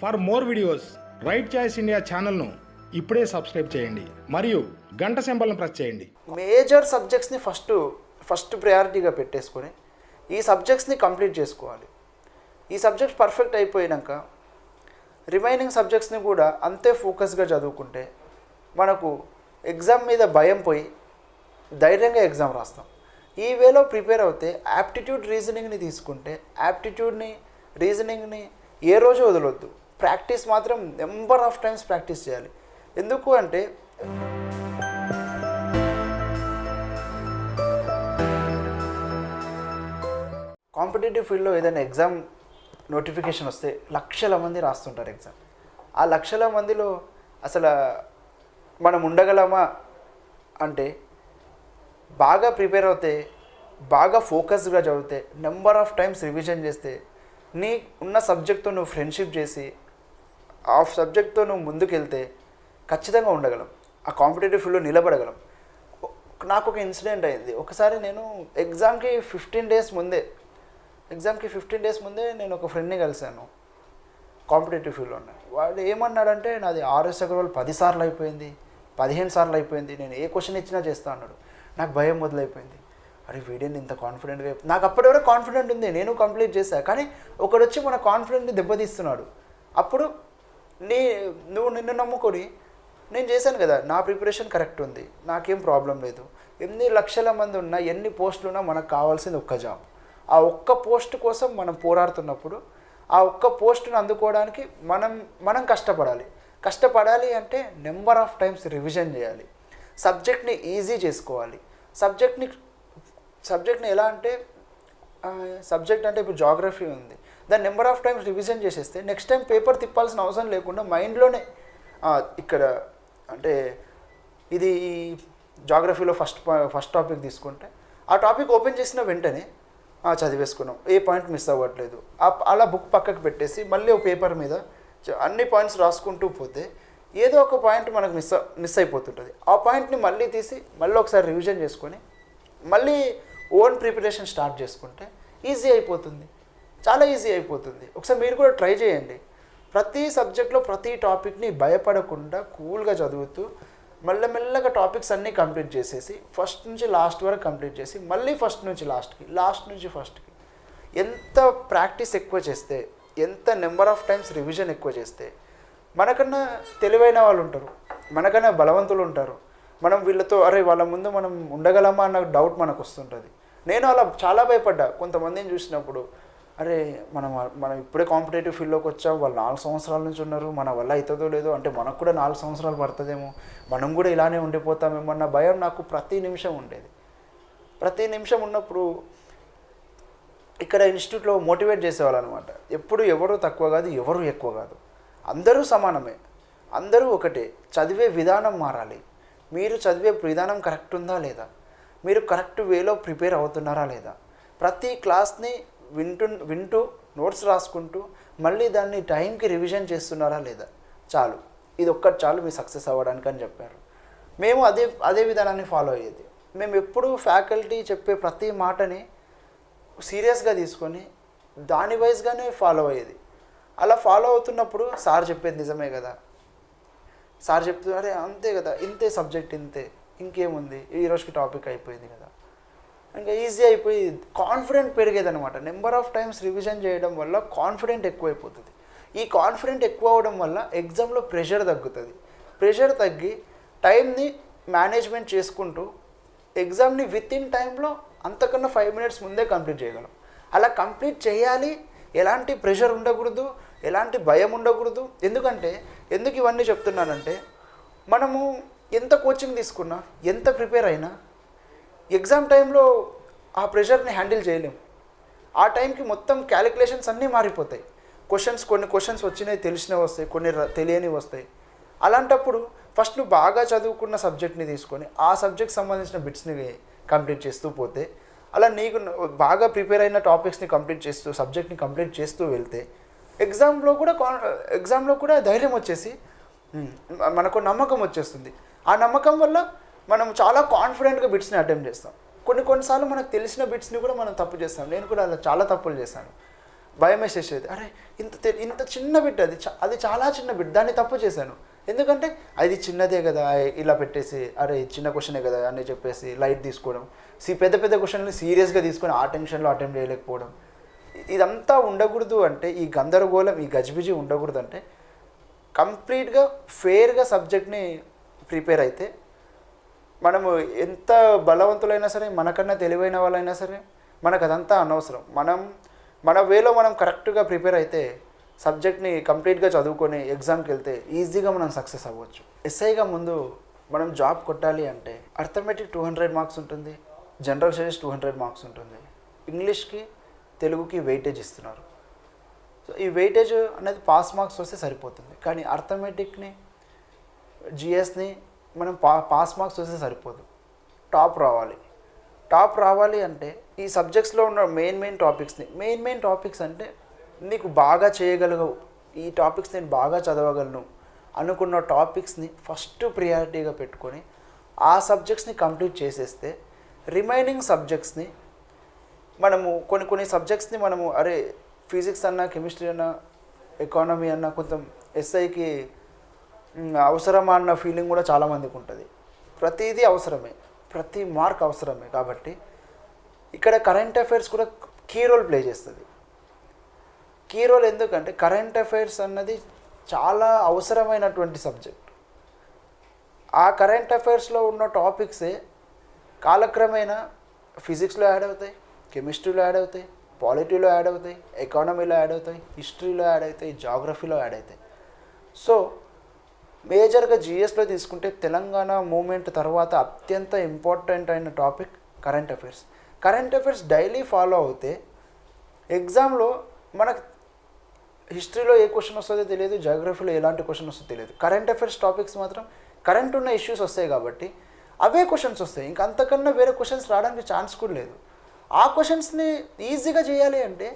For more videos right choice India ఛానల్ను ఇప్పుడే subscribe చేయండి మరియు గంట సింబల్ను ప్రెస్ చేయండి. మేజర్ సబ్జెక్ట్స్ని ఫస్ట్ ప్రయారిటీగా పెట్టేసుకొని ఈ సబ్జెక్ట్స్ని కంప్లీట్ చేసుకోవాలి. ఈ సబ్జెక్ట్స్ పర్ఫెక్ట్ అయిపోయాక రిమైనింగ్ సబ్జెక్ట్స్ని కూడా అంతే ఫోకస్గా చదువుకుంటే మనకు ఎగ్జామ్ మీద భయం పోయి ధైర్యంగా ఎగ్జామ్ రాస్తాం. ఈ వేలో ప్రిపేర్ అవుతే యాప్టిట్యూడ్ రీజనింగ్ని తీసుకుంటే యాప్టిట్యూడ్ని రీజనింగ్ని ఏ రోజు వదలొద్దు. ప్రాక్టీస్ మాత్రం నెంబర్ ఆఫ్ టైమ్స్ ప్రాక్టీస్ చేయాలి. ఎందుకు అంటే కాంపిటేటివ్ ఫీల్డ్లో ఏదైనా ఎగ్జామ్ నోటిఫికేషన్ వస్తే లక్షల మంది రాస్తుంటారు ఎగ్జామ్. ఆ లక్షల మందిలో అసలు మనం ఉండగలమా అంటే బాగా ప్రిపేర్ అవుతే, బాగా ఫోకస్డ్గా చదివితే, నెంబర్ ఆఫ్ టైమ్స్ రివిజన్ చేస్తే, నీ ఉన్న సబ్జెక్ట్తో నువ్వు ఫ్రెండ్షిప్ చేసి ఆ సబ్జెక్ట్తో నువ్వు ముందుకెళ్తే ఖచ్చితంగా ఉండగలం, ఆ కాంపిటేటివ్ ఫీల్డ్లో నిలబడగలం. నాకు ఒక ఇన్సిడెంట్ అయింది. ఒకసారి నేను ఎగ్జామ్కి 15 డేస్ ముందే నేను ఒక ఫ్రెండ్ని కలిశాను కాంపిటేటివ్ ఫీల్డ్లో ఉన్న. వాడు ఏమన్నాడంటే నాది ఆర్ఎస్ అగర్వాల్ 10 సార్లు అయిపోయింది, 15 సార్లు అయిపోయింది, నేను ఏ క్వశ్చన్ ఇచ్చినా చేస్తా అన్నాడు. నాకు భయం మొదలైపోయింది. అరే వీడిని ఇంత కాన్ఫిడెంట్గా, నాకు అప్పటి వరకు కాన్ఫిడెంట్ ఉంది, నేను కంప్లీట్ చేశాను. కానీ ఒకడు వచ్చి మన కాన్ఫిడెంట్ని దెబ్బతీస్తున్నాడు. అప్పుడు నువ్వు నిన్ను నమ్ముకొని నేను చేశాను కదా, నా ప్రిపరేషన్ కరెక్ట్ ఉంది, నాకేం ప్రాబ్లం లేదు. ఎన్ని లక్షల మంది ఉన్నా, ఎన్ని పోస్టులు ఉన్నా మనకు కావాల్సింది ఒక్క జాబ్. ఆ ఒక్క పోస్ట్ కోసం మనం పోరాడుతున్నప్పుడు ఆ ఒక్క పోస్టును అందుకోవడానికి మనం కష్టపడాలి అంటే నెంబర్ ఆఫ్ టైమ్స్ రివిజన్ చేయాలి. సబ్జెక్ట్ని ఈజీ చేసుకోవాలి. సబ్జెక్ట్ని ఎలా అంటే సబ్జెక్ట్ అంటే ఇప్పుడు జాగ్రఫీ ఉంది, దాన్ని నెంబర్ ఆఫ్ టైమ్స్ రివిజన్ చేసేస్తే నెక్స్ట్ టైం పేపర్ తిప్పాల్సిన అవసరం లేకుండా మైండ్లోనే ఇక్కడ అంటే ఇది జాగ్రఫీలో ఫస్ట్ టాపిక్ తీసుకుంటే ఆ టాపిక్ ఓపెన్ చేసిన వెంటనే చదివేసుకున్నాం, ఏ పాయింట్ మిస్ అవ్వట్లేదు. అలా బుక్ పక్కకు పెట్టేసి మళ్ళీ ఒక పేపర్ మీద అన్ని పాయింట్స్ రాసుకుంటూ పోతే ఏదో ఒక పాయింట్ మనకు మిస్ అయిపోతుంటుంది. ఆ పాయింట్ని మళ్ళీ తీసి మళ్ళీ ఒకసారి రివిజన్ చేసుకొని మళ్ళీ ఓన్ ప్రిపరేషన్ స్టార్ట్ చేసుకుంటే ఈజీ అయిపోతుంది, చాలా ఈజీ అయిపోతుంది. ఒకసారి మీరు కూడా ట్రై చేయండి. ప్రతి సబ్జెక్ట్లో ప్రతి టాపిక్ని భయపడకుండా కూల్గా చదువుతూ మెల్లగా టాపిక్స్ అన్నీ కంప్లీట్ చేసేసి ఫస్ట్ నుంచి లాస్ట్ వరకు కంప్లీట్ చేసి మళ్ళీ ఫస్ట్ నుంచి ఫస్ట్కి ఎంత ప్రాక్టీస్ ఎక్కువ చేస్తే, ఎంత నెంబర్ ఆఫ్ టైమ్స్ రివిజన్ ఎక్కువ చేస్తే మనకన్నా తెలివైన వాళ్ళు ఉంటారు, మనకన్నా బలవంతులు ఉంటారు. మనం వీళ్ళతో వాళ్ళ ముందు మనం ఉండగలమా అన్న డౌట్ మనకు వస్తుంటుంది. నేను అలా చాలా భయపడ్డా కొంతమందిని చూసినప్పుడు. మనం ఇప్పుడే కాంపిటేటివ్ ఫీల్డ్లోకి వచ్చాం, వాళ్ళు 4 సంవత్సరాల నుంచి ఉన్నారు, మన వల్ల అవుతుందో లేదో, అంటే మనకు కూడా 4 సంవత్సరాలు పడుతుందేమో, మనం కూడా ఇలానే ఉండిపోతామేమో అన్న భయం నాకు ప్రతి నిమిషం ఉండేది. ప్రతి నిమిషం ఉన్నప్పుడు ఇక్కడ ఇన్స్టిట్యూట్లో మోటివేట్ చేసేవాళ్ళు అనమాట. ఎప్పుడు ఎవరు తక్కువ కాదు, ఎవరు ఎక్కువ కాదు, అందరూ సమానమే, అందరూ ఒకటే. చదివే విధానం మారాలి. మీరు చదివే విధానం కరెక్ట్ ఉందా లేదా, మీరు కరెక్ట్ వేలో ప్రిపేర్ అవుతున్నారా లేదా, ప్రతి క్లాస్ని వింటూ నోట్స్ రాసుకుంటూ మళ్ళీ దాన్ని టైంకి రివిజన్ చేస్తున్నారా లేదా, చాలు, ఇది ఒక్కటి చాలు మీ సక్సెస్ అవ్వడానికి అని చెప్పారు. మేము అదే విధానాన్ని ఫాలో అయ్యేది. మేము ఎప్పుడూ ఫ్యాకల్టీ చెప్పే ప్రతి మాటని సీరియస్గా తీసుకొని దాని వైజ్గానే ఫాలో అయ్యేది. అలా ఫాలో అవుతున్నప్పుడు సార్ చెప్పేది నిజమే కదా, సార్ చెప్తున్నారు అంతే కదా, ఇంతే సబ్జెక్ట్, ఇంతే, ఇంకేముంది, ఈరోజుకి టాపిక్ అయిపోయింది కదా, ఇంకా ఈజీ అయిపోయి కాన్ఫిడెంట్ పెరిగేదనమాట. నెంబర్ ఆఫ్ టైమ్స్ రివిజన్ చేయడం వల్ల కాన్ఫిడెంట్ ఎక్కువైపోతుంది. ఈ కాన్ఫిడెంట్ ఎక్కువ అవడం వల్ల ఎగ్జామ్లో ప్రెషర్ తగ్గుతుంది. ప్రెషర్ తగ్గి టైంని మేనేజ్మెంట్ చేసుకుంటూ ఎగ్జామ్ని విత్ ఇన్ టైంలో అంతకన్నా 5 minutes ముందే కంప్లీట్ చేయగలం. అలా కంప్లీట్ చేయాలి. ఎలాంటి ప్రెషర్ ఉండకూడదు, ఎలాంటి భయం ఉండకూడదు. ఎందుకు ఇవన్నీ చెప్తున్నానంటే మనము ఎంత కోచింగ్ తీసుకున్నా, ఎంత ప్రిపేర్ అయినా ఎగ్జామ్ టైంలో ఆ ప్రెషర్ని హ్యాండిల్ చేయలేము. ఆ టైంకి మొత్తం క్యాలిక్యులేషన్స్ అన్నీ మారిపోతాయి. కొన్ని క్వశ్చన్స్ వచ్చినాయి, తెలిసినవి వస్తాయి, కొన్ని తెలియనివి వస్తాయి. అలాంటప్పుడు ఫస్ట్ నువ్వు బాగా చదువుకున్న సబ్జెక్ట్ని తీసుకొని ఆ సబ్జెక్ట్ సంబంధించిన బిట్స్ని కంప్లీట్ చేస్తూ పోతే, అలా నీకు బాగా ప్రిపేర్ అయిన టాపిక్స్ని సబ్జెక్ట్ని కంప్లీట్ చేస్తూ వెళ్తే ఎగ్జామ్లో కూడా ధైర్యం వచ్చేసి మనకు నమ్మకం వచ్చేస్తుంది. ఆ నమ్మకం వల్ల మనం చాలా కాన్ఫిడెంట్గా బిట్స్ని అటెంప్ట్ చేస్తాం. కొన్నిసార్లు మనకు తెలిసిన బిట్స్ని కూడా మనం తప్పు చేస్తాం. నేను కూడా అలా చాలా తప్పులు చేశాను. భయం వేసేసేది. అరే ఇంత చిన్న బిట్ అది చాలా చిన్న బిట్, దాన్ని తప్పు చేశాను. ఎందుకంటే అది చిన్నదే కదా ఇలా పెట్టేసి అరే చిన్న క్వశ్చనే కదా అని చెప్పేసి లైట్ తీసుకోవడం, పెద్ద పెద్ద క్వశ్చన్ని సీరియస్గా తీసుకొని ఆ టెన్షన్లో అటెంప్ట్ చేయలేకపోవడం, ఇదంతా ఉండకూడదు. అంటే ఈ గందరగోళం, ఈ గజిబిజి ఉండకూడదు. అంటే కంప్లీట్గా ఫెయిర్గా సబ్జెక్ట్ని ప్రిపేర్ అయితే మనము ఎంత బలవంతులైనా సరే, మనకన్నా తెలివైన వాళ్ళైనా సరే, మనకు అదంతా అనవసరం. మన వేలో మనం కరెక్ట్గా ప్రిపేర్ అయితే సబ్జెక్ట్ని కంప్లీట్గా చదువుకొని ఎగ్జామ్కి వెళ్తే ఈజీగా మనం సక్సెస్ అవ్వచ్చు. ఎస్ఐగా ముందు మనం జాబ్ కొట్టాలి అంటే అర్థమెటిక్ 200 మార్క్స్ ఉంటుంది, జనరల్ స్టడీస్ 200 మార్క్స్ ఉంటుంది, ఇంగ్లీష్కి తెలుగుకి వెయిటేజ్ ఇస్తున్నారు. సో ఈ వెయిటేజ్ అనేది పాస్ మార్క్స్ వస్తే సరిపోతుంది. కానీ అర్థమెటిక్ని జిఎస్ని మనం పాస్ మార్క్స్ వస్తే సరిపోదు, టాప్ రావాలి అంటే ఈ సబ్జెక్ట్స్లో ఉన్న మెయిన్ టాపిక్స్ అంటే నీకు బాగా చేయగలగవు, ఈ టాపిక్స్ నేను బాగా చదవగలను అనుకున్న టాపిక్స్ని ఫస్ట్ ప్రియారిటీగా పెట్టుకొని ఆ సబ్జెక్ట్స్ని కంప్లీట్ చేసేస్తే రిమైనింగ్ సబ్జెక్ట్స్ని మనము కొన్ని సబ్జెక్ట్స్ని మనము అరే ఫిజిక్స్ అన్నా, కెమిస్ట్రీ అన్నా, ఎకానమీ అన్నా కొంచెం ఎస్ఐకి అవసరమా అన్న ఫీలింగ్ కూడా చాలామందికి ఉంటుంది. ప్రతిదీ అవసరమే, ప్రతి మార్క్ అవసరమే. కాబట్టి ఇక్కడ కరెంట్ అఫైర్స్ కూడా కీ రోల్ ప్లే చేస్తుంది. కీ రోల్ ఎందుకంటే కరెంట్ అఫైర్స్ అన్నది చాలా అవసరమైనటువంటి సబ్జెక్ట్. ఆ కరెంట్ అఫైర్స్లో ఉన్న టాపిక్సే కాలక్రమేణా ఫిజిక్స్లో యాడ్ అవుతాయి, కెమిస్ట్రీలో యాడ్ అవుతాయి, పాలిటీలో యాడ్ అవుతాయి, ఎకానమీలో యాడ్ అవుతాయి, హిస్టరీలో యాడ్ అవుతాయి, జాగ్రఫీలో యాడ్ అవుతాయి. సో మేజర్గా జిఎస్లో తీసుకుంటే తెలంగాణ మూమెంట్ తర్వాత అత్యంత ఇంపార్టెంట్ అయిన topic current affairs daily follow అవుతే ఎగ్జామ్లో మనకు హిస్టరీలో ఏ క్వశ్చన్ వస్తుందో తెలియదు, జాగ్రఫీలో ఎలాంటి క్వశ్చన్ వస్తుందో తెలియదు. కరెంట్ అఫైర్స్ టాపిక్స్ మాత్రం కరెంట్ ఉన్న ఇష్యూస్ వస్తాయి కాబట్టి అవే క్వశ్చన్స్ వస్తాయి, ఇంకా అంతకన్నా వేరే క్వశ్చన్స్ రావడానికి ఛాన్స్ కూడా లేదు. ఆ క్వశ్చన్స్ని ఈజీగా చేయాలి అంటే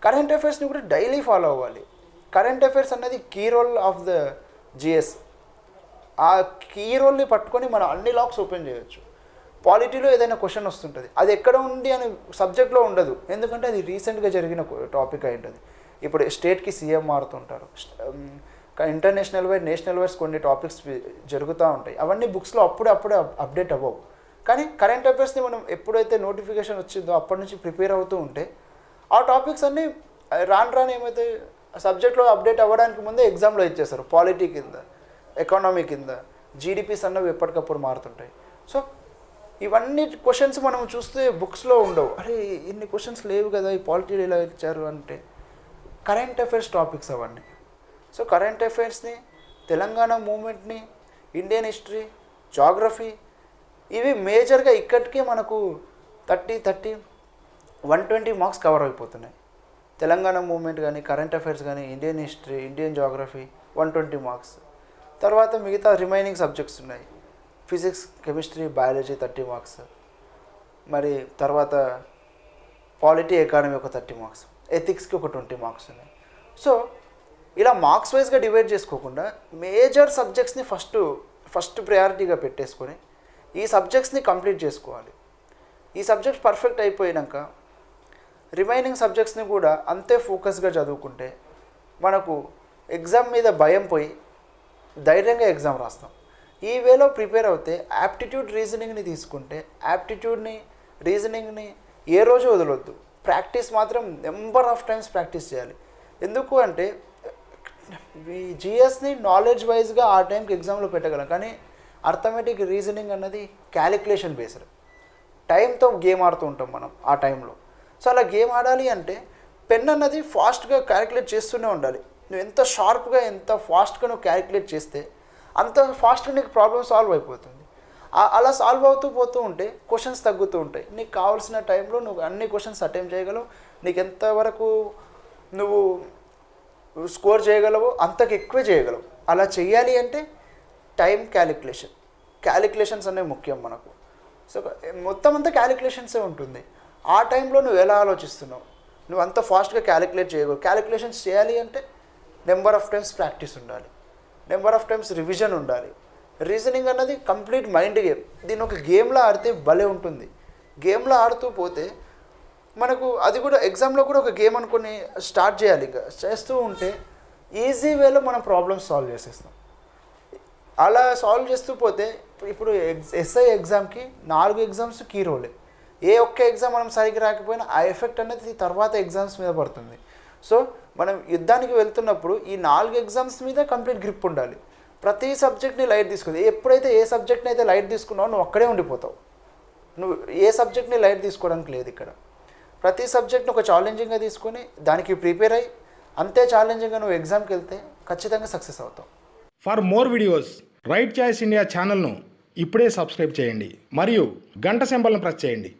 కరెంట్ అఫైర్స్ని కూడా డైలీ ఫాలో అవ్వాలి. కరెంట్ అఫైర్స్ అనేది key role of the GS. ఆ కీ రోల్ని పట్టుకొని మనం అన్ని లాక్స్ ఓపెన్ చేయొచ్చు. పాలిటీలో ఏదైనా క్వశ్చన్ వస్తుంటుంది, అది ఎక్కడ ఉంది అని సబ్జెక్ట్లో ఉండదు, ఎందుకంటే అది రీసెంట్గా జరిగిన టాపిక్ అయి ఉంటుంది. ఇప్పుడు స్టేట్కి సీఎం మారుతుంటారు, ఇంటర్నేషనల్ వైడ్ నేషనల్ వైడ్స్ కొన్ని టాపిక్స్ జరుగుతూ ఉంటాయి, అవన్నీ బుక్స్లో అప్పుడే అప్డేట్ అవ్వవు. కానీ కరెంట్ అఫైర్స్ని మనం ఎప్పుడైతే నోటిఫికేషన్ వచ్చిందో అప్పటి నుంచి ప్రిపేర్ అవుతూ ఉంటే ఆ టాపిక్స్ అన్నీ రాను ఏమైతే సబ్జెక్ట్లో అప్డేట్ అవ్వడానికి ముందే ఎగ్జామ్లో ఇచ్చేస్తారు. పాలిటీ కింద, ఎకానమీ కింద, జీడిపీస్ అన్నవి ఎప్పటికప్పుడు మారుతుంటాయి. సో ఇవన్నీ క్వశ్చన్స్ మనం చూస్తే బుక్స్లో ఉండవు. అరే ఇన్ని క్వశ్చన్స్ లేవు కదా ఈ పాలిటీలో ఇలా ఇచ్చారు అంటే కరెంట్ అఫైర్స్ టాపిక్స్ అవన్నీ. సో కరెంట్ అఫైర్స్ని, తెలంగాణ మూమెంట్ని, ఇండియన్ హిస్టరీ, జాగ్రఫీ, ఇవి మేజర్గా ఇక్కడికే మనకు 120 మార్క్స్ కవర్ అయిపోతున్నాయి. తెలంగాణ మూమెంట్ కానీ, కరెంట్ అఫైర్స్ కానీ, Indian history, Indian geography 120 marks. తర్వాత మిగతా రిమైనింగ్ సబ్జెక్ట్స్ ఉన్నాయి, ఫిజిక్స్, కెమిస్ట్రీ, బయాలజీ 30 మార్క్స్, మరి తర్వాత పాలిటీ, ఎకానమీ ఒక 30 మార్క్స్, ఎథిక్స్కి ఒక 20 మార్క్స్ ఉన్నాయి. సో ఇలా మార్క్స్ వైజ్గా డివైడ్ చేసుకోకుండా మేజర్ సబ్జెక్ట్స్ని ఫస్ట్ ప్రయారిటీగా పెట్టేసుకొని ఈ సబ్జెక్ట్స్ని కంప్లీట్ చేసుకోవాలి. ఈ సబ్జెక్ట్స్ పర్ఫెక్ట్ అయిపోయాక రిమైనింగ్ సబ్జెక్ట్స్ని కూడా అంతే ఫోకస్గా చదువుకుంటే మనకు ఎగ్జామ్ మీద భయం పోయి ధైర్యంగా ఎగ్జామ్ రాస్తాం. ఈ వేలో ప్రిపేర్ అవుతే యాప్టిట్యూడ్ రీజనింగ్ని తీసుకుంటే యాప్టిట్యూడ్ని, రీజనింగ్ని ఏ రోజు వదలొద్దు. ప్రాక్టీస్ మాత్రం నెంబర్ ఆఫ్ టైమ్స్ ప్రాక్టీస్ చేయాలి. ఎందుకు అంటే జిఎస్ని నాలెడ్జ్ వైజ్గా ఆ టైంకి ఎగ్జామ్లో పెట్టగలం, కానీ అర్థమెటిక్, రీజనింగ్ అన్నది క్యాలిక్యులేషన్ బేస్డ్. టైంతో గేమ్ ఆడుతూ ఉంటాం మనం ఆ టైంలో. సో అలా గేమ్ ఆడాలి అంటే పెన్ అన్నది ఫాస్ట్గా క్యాలిక్యులేట్ చేస్తూనే ఉండాలి. నువ్వు ఎంత షార్ప్గా, ఎంత ఫాస్ట్గా నువ్వు క్యాలిక్యులేట్ చేస్తే అంత ఫాస్ట్గా నీకు ప్రాబ్లమ్ సాల్వ్ అయిపోతుంది. అలా సాల్వ్ అవుతూ పోతూ ఉంటే క్వశ్చన్స్ తగ్గుతూ ఉంటాయి. నీకు కావాల్సిన టైంలో నువ్వు అన్ని క్వశ్చన్స్ అటెంప్ట్ చేయగలవు. నీకు ఎంతవరకు నువ్వు స్కోర్ చేయగలవో అంతకు ఎక్కువే చేయగలవు. అలా చేయాలి అంటే టైం క్యాలిక్యులేషన్స్ అనేవి ముఖ్యం మనకు. సో మొత్తం అంతా క్యాలిక్యులేషన్సే ఉంటుంది. ఆ టైంలో నువ్వు ఎలా ఆలోచిస్తున్నావు, నువ్వు అంత ఫాస్ట్గా క్యాలిక్యులేట్ చేయగలవు. క్యాలిక్యులేషన్స్ చేయాలి అంటే నెంబర్ ఆఫ్ టైమ్స్ ప్రాక్టీస్ ఉండాలి, నెంబర్ ఆఫ్ టైమ్స్ రివిజన్ ఉండాలి. రీజనింగ్ అన్నది కంప్లీట్ మైండ్ గేమ్. దీన్ని ఒక గేమ్లో ఆడితే భలే ఉంటుంది. గేమ్లో ఆడుతూ పోతే మనకు అది కూడా ఎగ్జామ్లో కూడా ఒక గేమ్ అనుకుని స్టార్ట్ చేయాలి. ఇంకా చేస్తూ ఉంటే ఈజీ వేలో మనం ప్రాబ్లమ్స్ సాల్వ్ చేసేస్తాం. అలా సాల్వ్ చేస్తూ పోతే ఇప్పుడు ఎస్ఐ ఎగ్జామ్కి 4 ఎగ్జామ్స్ కీ రోలే. ఏ ఒక్క ఎగ్జామ్ మనం సరిగ్గా రాకపోయినా ఆ ఎఫెక్ట్ అనేది తర్వాత ఎగ్జామ్స్ మీద పడుతుంది. సో మనం యుద్ధానికి వెళ్తున్నప్పుడు ఈ 4 ఎగ్జామ్స్ మీద కంప్లీట్ గ్రిప్ ఉండాలి. ప్రతి సబ్జెక్ట్ని లైట్ తీసుకుంది. ఎప్పుడైతే ఏ సబ్జెక్ట్ని అయితే లైట్ తీసుకున్నావో నువ్వు అక్కడే ఉండిపోతావు. నువ్వు ఏ సబ్జెక్ట్ని లైట్ తీసుకోవడానికి లేదు ఇక్కడ. ప్రతి సబ్జెక్ట్ని ఒక ఛాలెంజింగ్గా తీసుకొని దానికి ప్రిపేర్ అయ్యి అంతే ఛాలెంజింగ్గా నువ్వు ఎగ్జామ్కి వెళ్తే ఖచ్చితంగా సక్సెస్ అవుతావు. For more videos right choice India ఛానల్ను ఇప్పుడే సబ్స్క్రైబ్ చేయండి మరియు గంట సింబల్ను ప్రెస్ చేయండి.